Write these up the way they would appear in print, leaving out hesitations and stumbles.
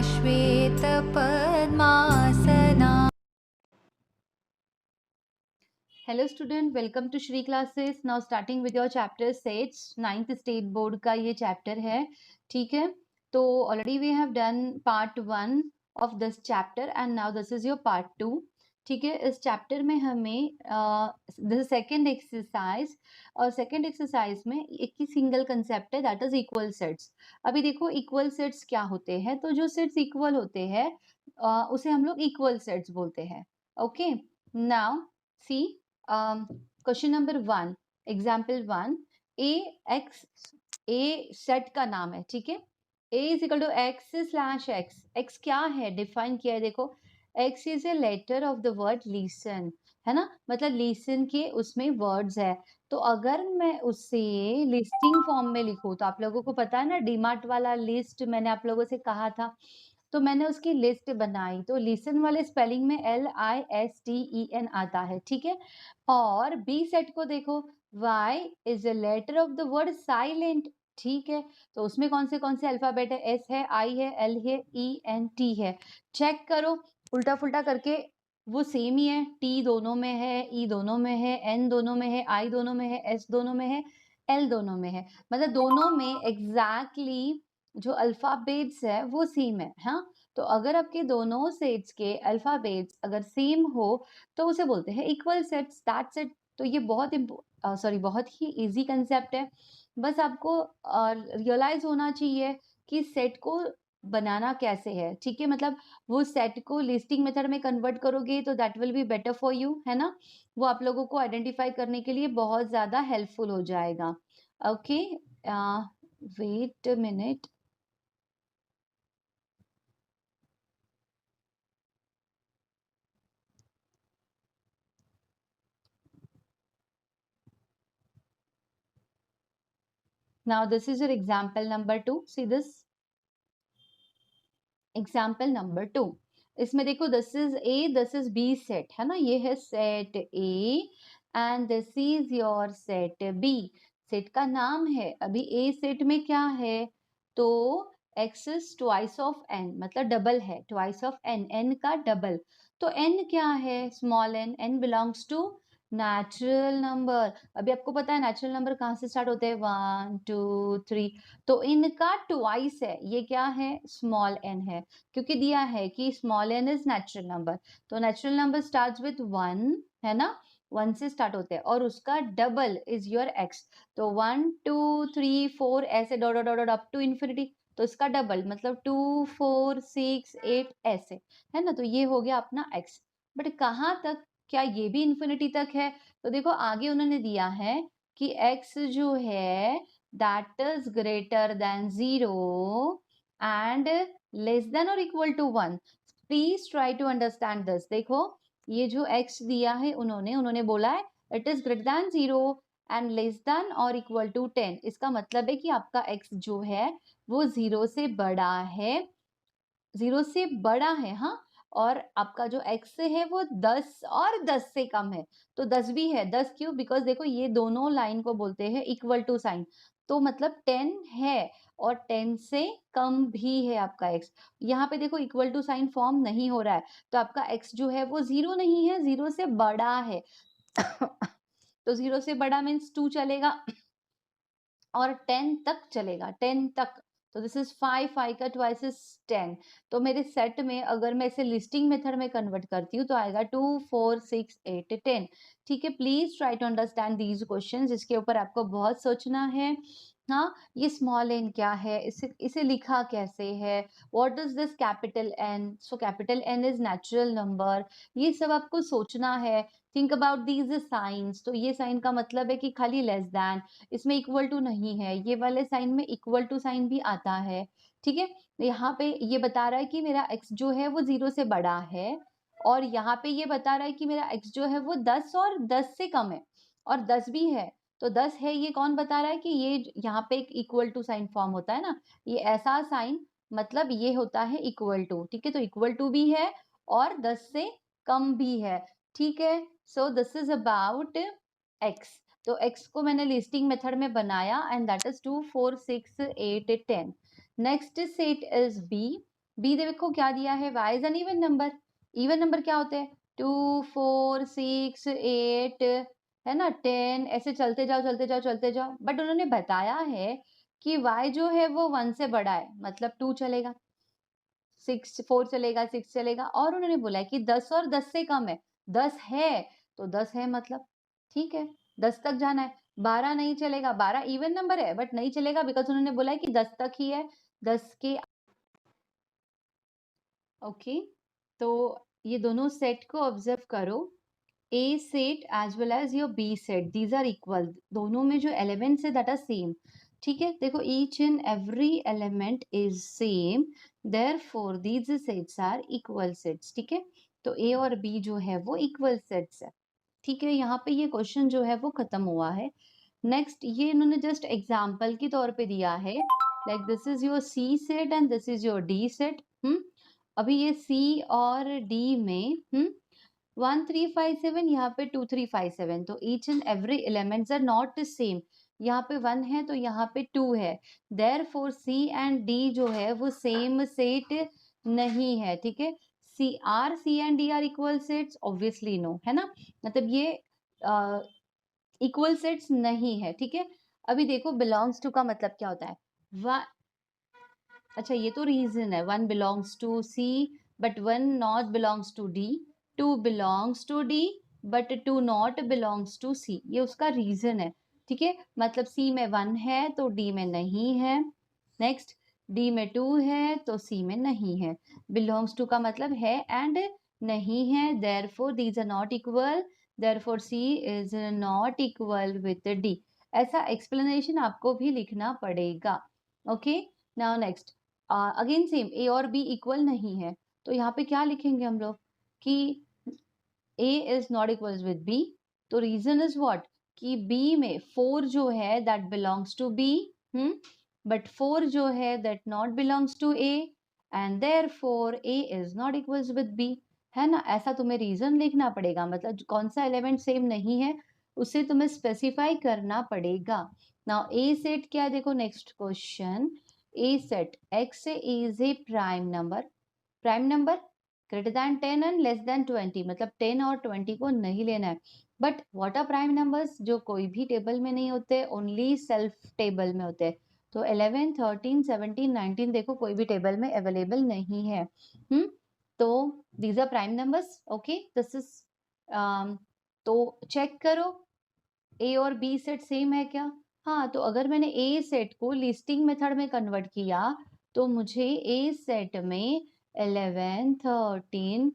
श्वेतपद्मासना। Hello student, welcome to Shri classes. Now starting with your chapter sets, 9th state board का ये chapter है। ठीक है, तो already we have done part 1 of this chapter and now this is your part 2। ठीक है, इस चैप्टर में हमें दिस सेकंड एक्सरसाइज, और सेकंड एक्सरसाइज में एक ही सिंगल कंसेप्ट है, दैट इज इक्वल सेट्स। अभी देखो इक्वल सेट्स क्या होते हैं, तो जो सेट्स इक्वल होते हैं उसे हम लोग इक्वल सेट्स बोलते हैं। Okay, now see question number 1, example 1, A set का नाम है। ठीक है, a is equal to x slash x. X क्या है, डिफाइन किया है, देखो x is a letter of the word listen, है ना, मतलब लिसन के उसमें वर्ड्स है। तो अगर मैं उसे लिस्टिंग फॉर्म में लिखूं, तो आप लोगों को पता है ना डीमार्ट वाला लिस्ट, मैंने आप लोगों से कहा था, तो मैंने उसकी लिस्ट बनाई। तो लिसन वाले स्पेलिंग में LISTEN आता है। ठीक है, और बी सेट को देखो, Y is a letter of the word silent. ठीक है, तो उसमें कौन से अल्फाबेट है, S है, I है, L है, ENT है। चेक करो, उल्टा फुल्टा करके वो सेम ही है, T दोनों में है, E दोनों में है, N दोनों में है, I दोनों में है, S दोनों में है, L दोनों में है, मतलब दोनों में एग्जैक्टली जो अल्फाबेट्स है वो सेम है। हाँ, तो अगर आपके दोनों सेट्स के अल्फाबेट्स अगर सेम हो तो उसे बोलते हैं इक्वल सेट्स, दैट्स इट। तो ये बहुत ही इजी कंसेप्ट है। बस आपको रियलाइज होना चाहिए कि सेट को बनाना कैसे है। ठीक है, मतलब वो सेट को लिस्टिंग मेथड में कन्वर्ट करोगे तो that will be better for you, है ना, वो आप लोगों को आइडेंटिफाई करने के लिए बहुत ज्यादा हेल्पफुल हो जाएगा। Okay, wait a minute. Now this is your example number 2. See this example number 2. इसमें देखो this is A, this is B set, है ना, ये है set A and this is your set B. Set का नाम है, अभी A सेट में क्या है, तो x is twice of n, मतलब डबल है, twice of n, n का डबल। तो n क्या है, small n, n belongs to natural number. अभी आपको पता है नेचुरल नंबर कहाँ से स्टार्ट होते हैं, 1 2 3, तो इनका ट्वाइस है, ये क्या है, स्मॉल n है, क्योंकि दिया है कि small n is natural number. तो नेचुरल नंबर स्टार्ट्स विथ 1, है ना, 1 से स्टार्ट होते हैं, और उसका डबल इज योर x। तो 1 2 3 4 ऐसे dot dot dot up to infinity, तो इसका डबल मतलब 2 4 6 8 ऐसे, है ना, तो ये हो गया अपना x। बट कहाँ तक, क्या ये भी इन्फिनिटी तक है, तो देखो आगे उन्होंने दिया है कि x जो है that is greater than 0 and less than or equal to 1. Please try to understand this. देखो ये जो x दिया है उन्होंने बोला है it is greater than 0 and less than or equal to 10। इसका मतलब है कि आपका x जो है वो 0 से बड़ा है, 0 से बड़ा है, हाँ, और आपका जो x है वो 10 और 10 से कम है। तो 10 भी है, 10 क्यों, बिकॉज देखो ये दोनों लाइन को बोलते हैं इक्वल टू साइन, तो मतलब 10 है और 10 से कम भी है आपका x। यहाँ पे देखो इक्वल टू साइन फॉर्म नहीं हो रहा है, तो आपका x जो है वो 0 नहीं है, 0 से बड़ा है। तो 0 से बड़ा मीन्स 2 चलेगा और 10 तक चलेगा, 10 तक। तो दिस इज 5, 5 का ट्वाइस इज 10। तो मेरे सेट में अगर मैं इसे लिस्टिंग मेथड में कन्वर्ट करती हूँ तो आएगा 2 4 6 8 10। ठीक है, please try to understand these questions, इसके ऊपर आपको बहुत सोचना है। हाँ, ये स्मॉल एन क्या है, इसे लिखा कैसे है, what is this capital N, so capital N is natural number, ये सब आपको सोचना है। थिंक अबाउट दीज साइंस, तो ये साइन का मतलब है कि खाली लेस देन, इसमें इक्वल टू नहीं है, ये वाले साइन में इक्वल टू साइन भी आता है। ठीक है, यहाँ पे ये बता रहा है कि मेरा x जो है वो 0 से बड़ा है, और यहाँ पे ये बता रहा है कि मेरा x जो है वो 10 और 10 से कम है, और 10 भी है। तो 10 है, ये कौन बता रहा है कि ये यहाँ पे एक इक्वल टू साइन फॉर्म होता है ना, ये ऐसा साइन, मतलब ये होता है इक्वल टू। ठीक है, तो इक्वल टू भी है और 10 से कम भी है। ठीक है, so this is about x। तो x को मैंने लिस्टिंग मेथड में बनाया and that is 2 4 6 8 10। Next set is b। B देखो क्या दिया है, y is an even number. Even number क्या होते हैं, 2 4 6 8 है ना, 10, ऐसे चलते जाओ चलते जाओ चलते जाओ। बट उन्होंने बताया है कि y जो है वो 1 से बड़ा है, मतलब 2 चलेगा, 6 4 चलेगा, 6 चलेगा। और उन्होंने बोला है कि 10 और 10 से कम है, 10 है तो 10 है, मतलब ठीक है 10 तक जाना है। 12 नहीं चलेगा, 12 इवन नंबर है बट नहीं चलेगा, बिकॉज उन्होंने बोला है कि 10 तक ही है, 10 के। ओके, तो ये दोनों सेट को ऑब्जर्व करो, A set as well as your B set, these are equal. दोनों में जो एलिमेंट्स है दैट आर सेम। ठीक है, देखो each and every element is same, therefore these sets are equal sets. ठीक है, तो ए और बी जो है वो इक्वल सेट्स है। ठीक है, यहाँ पे ये क्वेश्चन जो है वो खत्म हुआ है। नेक्स्ट, ये इन्होंने जस्ट एग्जाम्पल के तौर पे दिया है, like this is your C set and this is your D set. अभी ये सी और डी में 1 3 5 7, यहाँ पे 2 3 5 7, तो each and every elements are not same. यहाँ पे 1 है तो यहाँ पे 2 है, देयरफॉर सी एंड डी जो है वो सेम सेट नहीं है। ठीक है, C and D are equal sets, obviously no, है ना, मतलब ये इक्वल सेट्स नहीं है। ठीक है, अभी देखो बिलोंग्स टू का मतलब क्या होता है, अच्छा ये तो रीजन है, 1 belongs to C but 1 not belongs to D, 2 belongs to D but 2 not belongs to C, ये उसका रीजन है। ठीक है, मतलब सी में 1 है तो डी में नहीं है, नेक्स्ट डी में 2 है तो सी में नहीं है। बिलोंग्स टू का मतलब है एंड नहीं है, therefore these are not equal, therefore C is not equal with D. ऐसा एक्सप्लेनेशन आपको भी लिखना पड़ेगा। Okay, now next, again same, A और बी इक्वल नहीं है, तो यहाँ पे क्या लिखेंगे हम लोग कि A is not equal with B, तो रीजन इज व्हाट कि बी में 4 जो है that belongs to B, but 4 जो है that not belongs to A, and therefore A is not equals with B, है ना। ऐसा तुम्हें रीजन लिखना पड़ेगा, मतलब कौन सा एलिमेंट सेम नहीं है उसे तुम्हें स्पेसिफाई करना पड़ेगा। नाउ ए सेट क्या है, देखो next question, A set x is a prime number, prime number greater than 10 and less than 20, मतलब 10 और 20 को नहीं लेना है। But what are prime numbers, जो कोई भी टेबल में नहीं होते, ओनली सेल्फ टेबल में होते हैं। तो 11 13 17 19 देखो कोई भी टेबल में अवेलेबल नहीं है। तो these are prime numbers. Okay, this is, तो चेक करो ए और बी सेट सेम है क्या। हाँ, तो अगर मैंने ए सेट को लिस्टिंग मेथड में कन्वर्ट किया तो मुझे ए सेट में 11 13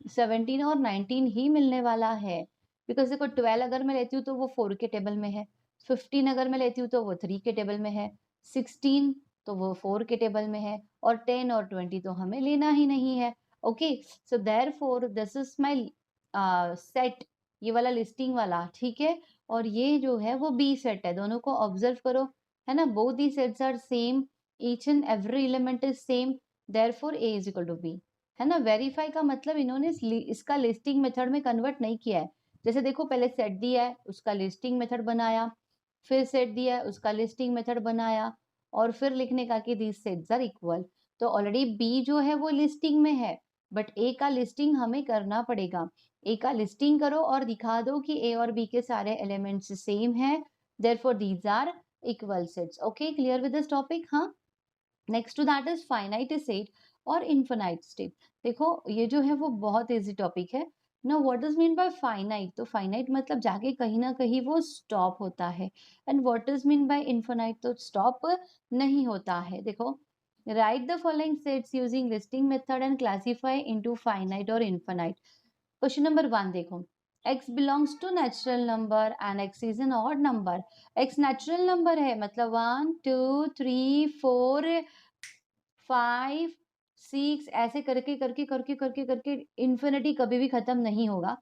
17 और 19 ही मिलने वाला है, बिकॉज देखो 12 अगर मैं लेती हूँ तो वो 4 के टेबल में है, 15 अगर मैं लेती हूँ तो वो 3 के टेबल में है, 16 तो वो 4 के टेबल में है, और 10 और 20 तो हमें लेना ही नहीं है। Okay, so therefore this is my set, ये वाला लिस्टिंग वाला, ठीक है। और ये जो है वो बी सेट है, दोनों को ऑब्जर्व करो, है ना, both the sets are same, each and every element is same, therefore A is equal to B, है ना। वेरीफाई का मतलब इन्होंने इसका लिस्टिंग मेथड में कन्वर्ट नहीं किया है। जैसे देखो पहले सेट दिया है उसका लिस्टिंग मेथड बनाया, फिर सेट दिया है उसका लिस्टिंग मेथड बनाया, और फिर लिखने का कि दीज सेट्स आर इक्वल। तो ऑलरेडी बी जो है वो लिस्टिंग में है, बट ए का लिस्टिंग हमें करना पड़ेगा। ए का लिस्टिंग करो और दिखा दो कि ए और बी के सारे एलिमेंट्स सेम हैं, therefore these are equal sets. Okay, clear with this topic. हाँ, next to that is finite state और इनफाइनाइट स्टेट। देखो ये जो है वो बहुत इजी टॉपिक है ना। What is mean by finite, तो फाइनाइट मतलब जाके कहीं ना कहीं वो स्टॉप होता है, and what is mean by infinite, तो स्टॉप नहीं होता है। देखो, right the following sets using listing method and classify into finite और इनफाइनाइट। क्वेश्चन नंबर 1 देखो, x belongs to natural number and x is an odd number। x natural number है, मतलब 1 2 3 4 5 6, ऐसे करके करके करके करके करके इन्फिनिटी कभी भी खत्म नहीं होगा,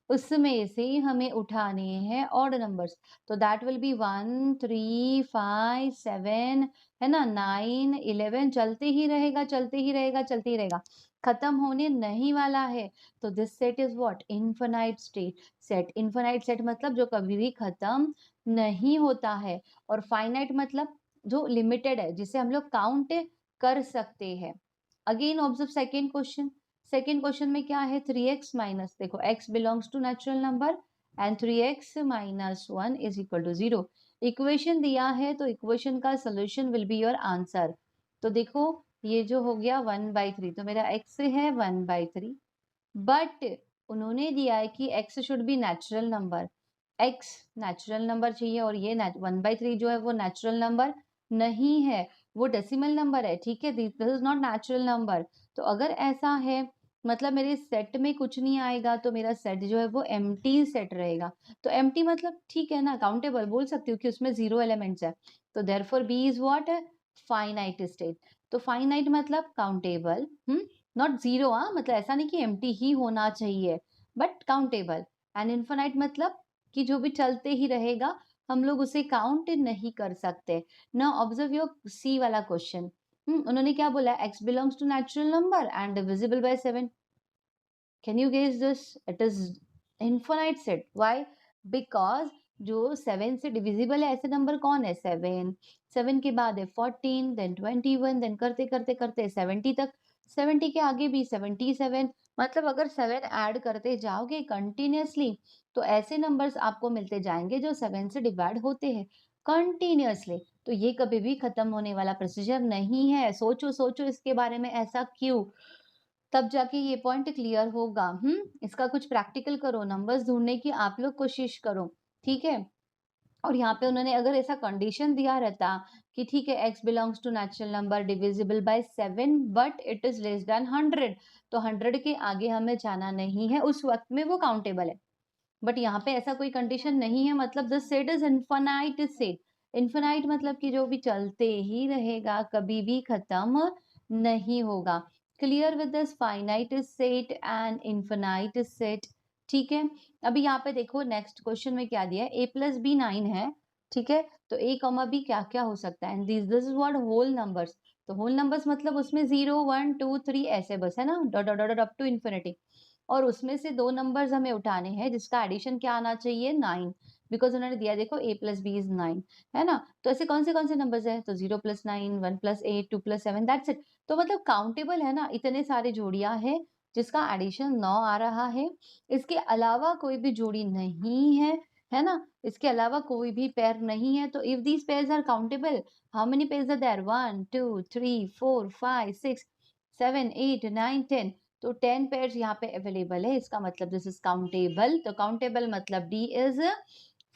उसमें से हमें उठाने हैं ऑड नंबर्स। तो दैट विल बी 1 3 5 7, है ना, 9 11, चलते ही रहेगा चलते ही रहेगा चलते ही रहेगा, खत्म होने नहीं वाला है। तो this set is what, infinite state set. Infinite set मतलब जो कभी भी खत्म नहीं होता है, और फाइनाइट मतलब जो लिमिटेड है, जिसे हम लोग काउंट कर सकते हैं। अगेन ऑब्जर्व सेकेंड क्वेश्चन में क्या है, 3x माइनस, देखो x belongs to natural number and 3x minus 1 is equal to 0। Equation दिया है तो इक्वेशन का solution will be your answer. तो देखो ये जो हो गया 1/3, तो मेरा x है 1/3, बट उन्होंने दिया है कि x should be natural number, x natural number चाहिए और ये 1/3 जो है वो नेचुरल नंबर नहीं है, वो डेसिमल नंबर है, ठीक है, this is not natural number. तो अगर ऐसा है मतलब मेरे सेट में कुछ नहीं आएगा तो मेरा सेट जो है वो एम्प्टी सेट रहेगा। तो एम्प्टी मतलब ठीक है ना, काउंटेबल बोल सकती हूँ कि उसमें 0 एलिमेंट्स है। तो therefore B is what, finite state. तो फाइनाइट मतलब काउंटेबल, नॉट 0, हाँ, मतलब ऐसा नहीं कि एम्प्टी ही होना चाहिए, बट काउंटेबल। एंड इन्फिनाइट मतलब कि जो भी चलते ही रहेगा, हम लोग उसे काउंट नहीं कर सकते। नाउ ऑब्जर्व योर सी वाला क्वेश्चन। उन्होंने क्या बोला, x belongs to natural number and divisible by 7। Can you guess this? It is infinite set. Why? Because जो 7 से डिविजिबल है ऐसे नंबर कौन है, 7। 7 के बाद है 14, देन 21, देन करते करते करते 70 तक, 70 के आगे भी 77। मतलब अगर 7 ऐड करते जाओगे कंटिन्यूअसली तो ऐसे नंबर्स आपको मिलते जाएंगे जो 7 से डिवाइड होते हैं कंटिन्यूअसली। तो ये कभी भी खत्म होने वाला प्रोसीजर नहीं है। सोचो सोचो इसके बारे में, ऐसा क्यों, तब जाके ये पॉइंट क्लियर होगा। इसका कुछ प्रैक्टिकल करो, नंबर्स ढूंढने की आप लोग कोशिश करो, ठीक है। और यहाँ पे उन्होंने अगर ऐसा कंडीशन दिया रहता कि ठीक है x belongs to natural number divisible by 7 but it is less than 100, तो 100 के आगे हमें जाना नहीं है, उस वक्त में वो काउंटेबल है। बट यहाँ पे ऐसा कोई कंडीशन नहीं है, मतलब the set is infinite set. Infinite मतलब कि जो भी चलते ही रहेगा, कभी भी खत्म नहीं होगा। Clear with this finite set and infinite set, ठीक है। अभी यहाँ पे देखो नेक्स्ट क्वेश्चन में क्या दिया है, a प्लस बी 9 है, ठीक है। तो a कॉमा बी क्या क्या हो सकता है, this is what, whole numbers. तो होल नंबर्स मतलब उसमें 0 1 2 3 ऐसे बस है ना, dot dot dot up to infinity. और उसमें से दो नंबर्स हमें उठाने हैं जिसका एडिशन क्या आना चाहिए, 9, बिकॉज उन्होंने दिया देखो a प्लस बी इज 9, है ना। तो ऐसे कौन से नंबर्स है, तो 0 plus 9, 1 plus 8, 2 plus 7, that's it. तो मतलब काउंटेबल है ना, इतने सारे जोड़ियां हैं जिसका एडिशन 9 आ रहा है। इसके अलावा कोई भी जोड़ी नहीं है ना, इसके अलावा कोई भी पेयर नहीं है। तो if these pairs are countable, how many pairs are there, 1 2 3 4 5 6 7 8 9 10। तो 10 पेयर्स यहाँ पे अवेलेबल है, इसका मतलब दिस इज काउंटेबल। तो काउंटेबल मतलब डी इज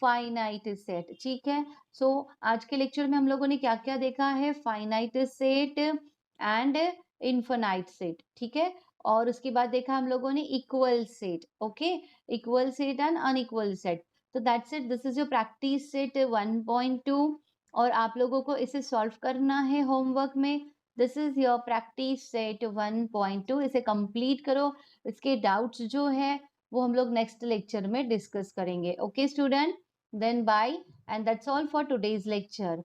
फाइनाइट सेट, ठीक है। सो आज के लेक्चर में हम लोगों ने क्या क्या देखा है, finite set and infinite set, ठीक है। और उसके बाद देखा हम लोगों ने equal set, okay, equal set and unequal set. तो that's it, this is your practice set 1.2 और आप लोगों को इसे सॉल्व करना है होमवर्क में। This is your practice set 1.2, इसे कंप्लीट करो। इसके डाउट्स जो है वो हम लोग नेक्स्ट लेक्चर में डिस्कस करेंगे, okay student, then bye, and that's all for today's lecture.